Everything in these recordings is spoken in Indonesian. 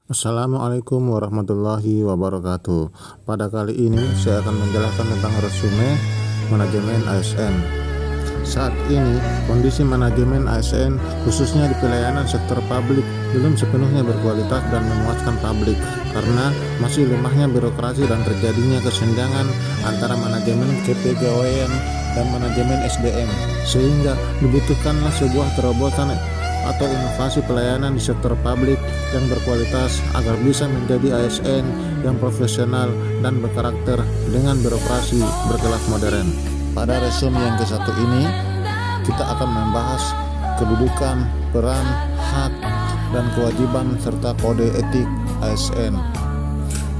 Assalamualaikum warahmatullahi wabarakatuh. Pada kali ini saya akan menjelaskan tentang resume manajemen ASN. Saat ini kondisi manajemen ASN khususnya di pelayanan sektor publik belum sepenuhnya berkualitas dan memuaskan publik karena masih lemahnya birokrasi dan terjadinya kesenjangan antara manajemen kepegawaian dan manajemen SDM, sehingga dibutuhkanlah sebuah terobosan atau inovasi pelayanan di sektor publik yang berkualitas agar bisa menjadi ASN yang profesional dan berkarakter dengan birokrasi berkelas modern. Pada resume yang ke-1 ini kita akan membahas kedudukan, peran, hak, dan kewajiban serta kode etik ASN.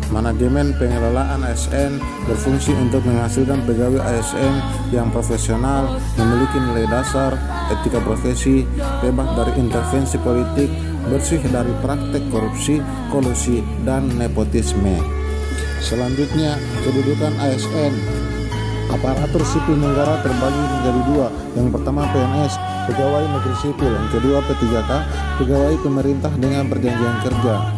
Manajemen pengelolaan ASN berfungsi untuk menghasilkan pegawai ASN yang profesional, memiliki nilai dasar, etika profesi, bebas dari intervensi politik, bersih dari praktek korupsi, kolusi, dan nepotisme. Selanjutnya, kedudukan ASN. Aparatur sipil negara terbagi menjadi dua. Yang pertama PNS, pegawai negeri sipil. Yang kedua P3K, pegawai pemerintah dengan perjanjian kerja.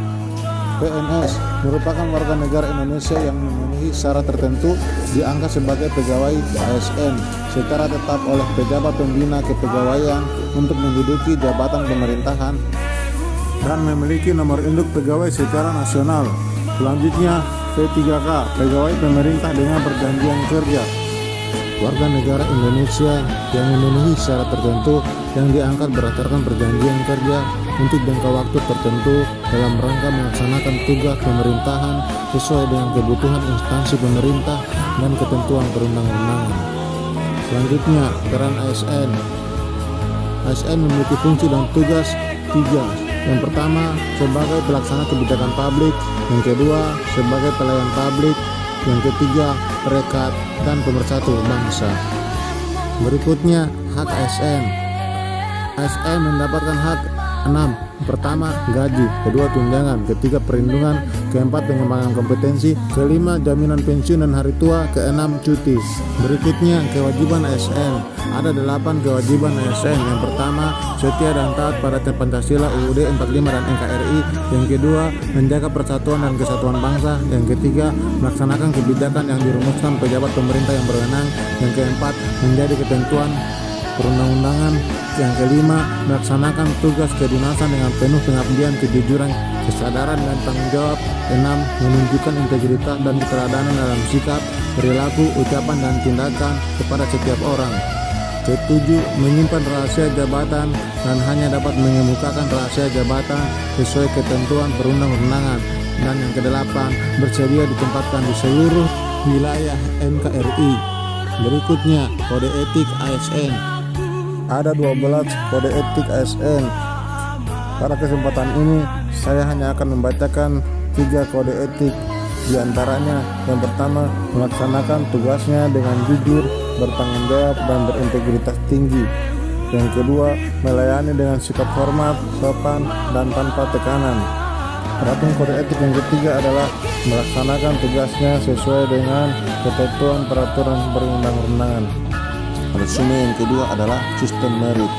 PNS merupakan warga negara Indonesia yang memenuhi syarat tertentu diangkat sebagai pegawai ASN secara tetap oleh pejabat pembina kepegawaian untuk menduduki jabatan pemerintahan dan memiliki nomor induk pegawai secara nasional. Selanjutnya P3K, pegawai pemerintah dengan perjanjian kerja, warga negara Indonesia yang memenuhi syarat tertentu yang diangkat berdasarkan perjanjian kerja untuk jangka waktu tertentu dalam rangka melaksanakan tugas pemerintahan sesuai dengan kebutuhan instansi pemerintah dan ketentuan perundang-undangan. Selanjutnya, peran ASN. ASN memiliki fungsi dan tugas 3. Yang pertama, sebagai pelaksana kebijakan publik. Yang kedua, sebagai pelayan publik. Yang ketiga, perekat dan pemersatu bangsa. Berikutnya, hak ASN. ASN mendapatkan hak 6. Pertama, gaji. Kedua, tunjangan. Ketiga, perlindungan. Keempat, pengembangan kompetensi. Kelima, jaminan pensiun dan hari tua. Keenam, cuti. Berikutnya, kewajiban ASN. Ada 8 kewajiban ASN. Yang pertama, setia dan taat pada Pancasila, UUD 45 dan NKRI. Yang kedua, menjaga persatuan dan kesatuan bangsa. Yang ketiga, melaksanakan kebijakan yang dirumuskan pejabat pemerintah yang berwenang. Yang keempat, menjadi ketentuan perundang-undangan. Yang kelima, melaksanakan tugas kedinasan dengan penuh pengabdian, kejujuran, kesadaran, dan tanggung jawab. 6. Menunjukkan integritas dan keteladanan dalam sikap, perilaku, ucapan, dan tindakan kepada setiap orang. Ketujuh, menyimpan rahasia jabatan dan hanya dapat mengemukakan rahasia jabatan sesuai ketentuan perundang-undangan. Dan yang kedelapan, bersedia ditempatkan di seluruh wilayah NKRI. Berikutnya, kode etik ASN. Ada 12 kode etik ASN. Pada kesempatan ini saya hanya akan membacakan 3 kode etik. Di antaranya, yang pertama, melaksanakan tugasnya dengan jujur, bertanggung jawab, dan berintegritas tinggi. Yang kedua, melayani dengan sikap hormat, sopan, dan tanpa tekanan. Adapun kode etik yang ketiga adalah melaksanakan tugasnya sesuai dengan ketentuan peraturan perundang-undangan. Resume yang kedua adalah sistem merit.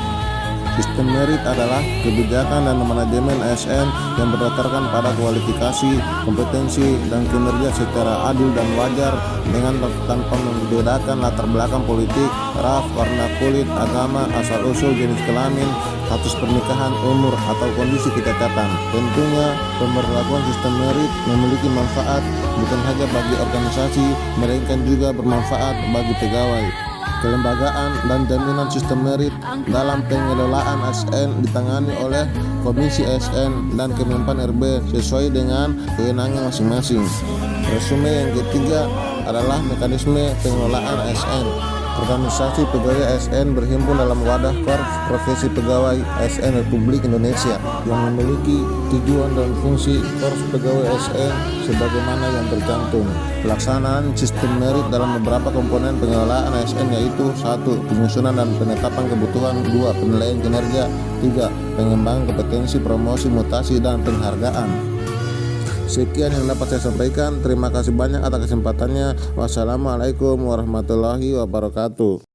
Sistem merit adalah kebijakan dan manajemen ASN yang berdasarkan pada kualifikasi, kompetensi, dan kinerja secara adil dan wajar dengan tanpa membedakan latar belakang politik, ras, warna kulit, agama, asal-usul, jenis kelamin, status pernikahan, umur, atau kondisi kecacatan. Tentunya, pemberlakuan sistem merit memiliki manfaat bukan hanya bagi organisasi, melainkan juga bermanfaat bagi pegawai. Kelembagaan dan jaminan sistem merit dalam pengelolaan ASN ditangani oleh Komisi ASN dan Kemenpan RB sesuai dengan kewenangan masing-masing. Resume yang ketiga adalah mekanisme pengelolaan ASN. Organisasi pegawai ASN berhimpun dalam wadah Korps Profesi Pegawai ASN Republik Indonesia yang memiliki tujuan dan fungsi Korps Pegawai ASN sebagaimana yang tercantum. Pelaksanaan sistem merit dalam beberapa komponen pengelolaan ASN yaitu 1. Penyusunan dan penetapan kebutuhan. 2. Penilaian kinerja. 3. Pengembangan kompetensi, promosi, mutasi, dan penghargaan. Sekian yang dapat saya sampaikan. Terima kasih banyak atas kesempatannya. Wassalamualaikum warahmatullahi wabarakatuh.